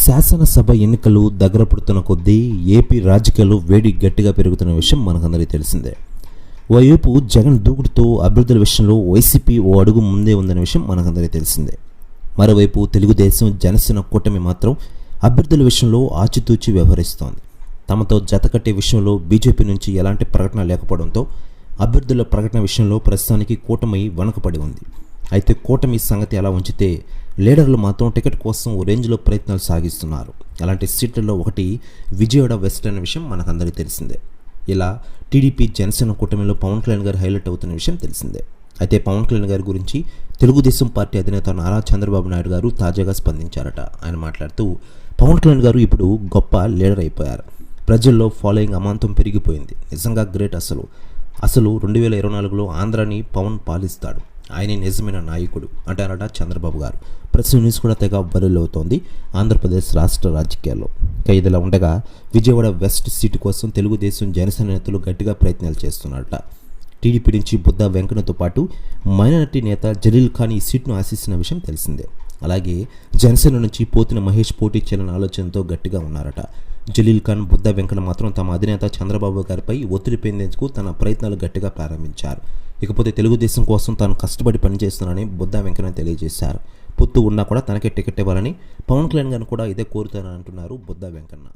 శాసనసభ ఎన్నికలు దగ్గర పడుతున్న కొద్దీ ఏపీ రాజకీయాలు వేడి గట్టిగా పెరుగుతున్న విషయం మనకందరికీ తెలిసిందే. ఓవైపు జగన్ దూకుడుతో అభ్యర్థుల విషయంలో వైసీపీ ఓ అడుగు ముందే ఉందనే విషయం మనకందరికీ తెలిసిందే. మరోవైపు తెలుగుదేశం జనసేన కూటమి మాత్రం అభ్యర్థుల విషయంలో ఆచితూచి వ్యవహరిస్తోంది. తమతో జతకట్టే విషయంలో బీజేపీ నుంచి ఎలాంటి ప్రకటన లేకపోవడంతో అభ్యర్థుల ప్రకటన విషయంలో ప్రస్తుతానికి కూటమి వణకపడి ఉంది. అయితే కూటమి సంగతి అలా ఉంచితే లీడర్లు మాత్రం టికెట్ కోసం ఓ రేంజ్లో ప్రయత్నాలు సాగిస్తున్నారు. అలాంటి సీట్లలో ఒకటి విజయవాడ వెస్ట్ అనే విషయం మనకందరికీ తెలిసిందే. ఇలా టీడీపీ జనసేన కూటమిలో పవన్ కళ్యాణ్ గారు హైలైట్ అవుతున్న విషయం తెలిసిందే. అయితే పవన్ కళ్యాణ్ గారి గురించి తెలుగుదేశం పార్టీ అధినేత నారా చంద్రబాబు నాయుడు గారు తాజాగా స్పందించారట. ఆయన మాట్లాడుతూ పవన్ కళ్యాణ్ గారు ఇప్పుడు గొప్ప లీడర్ అయిపోయారు. ప్రజల్లో ఫాలోయింగ్ అమాంతం పెరిగిపోయింది. నిజంగా గ్రేట్. అసలు 2024లో ఆంధ్రాని పవన్ పాలిస్తాడు. ఆయనే నిజమైన నాయకుడు అంటారట చంద్రబాబు గారు. ప్రెస్ న్యూస్ కూడా తెగ వైరల్ అవుతోంది ఆంధ్రప్రదేశ్ రాష్ట్ర రాజకీయాల్లో. ఇదిలా ఉండగా విజయవాడ వెస్ట్ సీటు కోసం తెలుగుదేశం జనసేన నేతలు గట్టిగా ప్రయత్నాలు చేస్తున్నారట. టీడీపీ నుంచి బుద్ధా వెంకన్నతో పాటు మైనారిటీ నేత జలీల్ ఖాన్ ఈ సీట్ను ఆశిస్తున్న విషయం తెలిసిందే. అలాగే జనసేన నుంచి పోతిన మహేష్ పోటీ చేయాలన్న ఆలోచనతో గట్టిగా ఉన్నారట. జలీల్ ఖాన్, బుద్ధా వెంకన్న మాత్రం తమ అధినేత చంద్రబాబు గారిపై ఒత్తిడి పెంచేందుకు తన ప్రయత్నాలు గట్టిగా ప్రారంభించారు. ఇకపోతే తెలుగుదేశం కోసం తాను కష్టపడి పనిచేస్తున్నానని బుద్ధా వెంకన్న తెలియజేశారు. పొత్తు ఉన్నా కూడా తనకే టికెట్ ఇవ్వాలని పవన్ కళ్యాణ్ గారిని కూడా ఇదే కోరుతానని అంటున్నారు బుద్ధా వెంకన్న.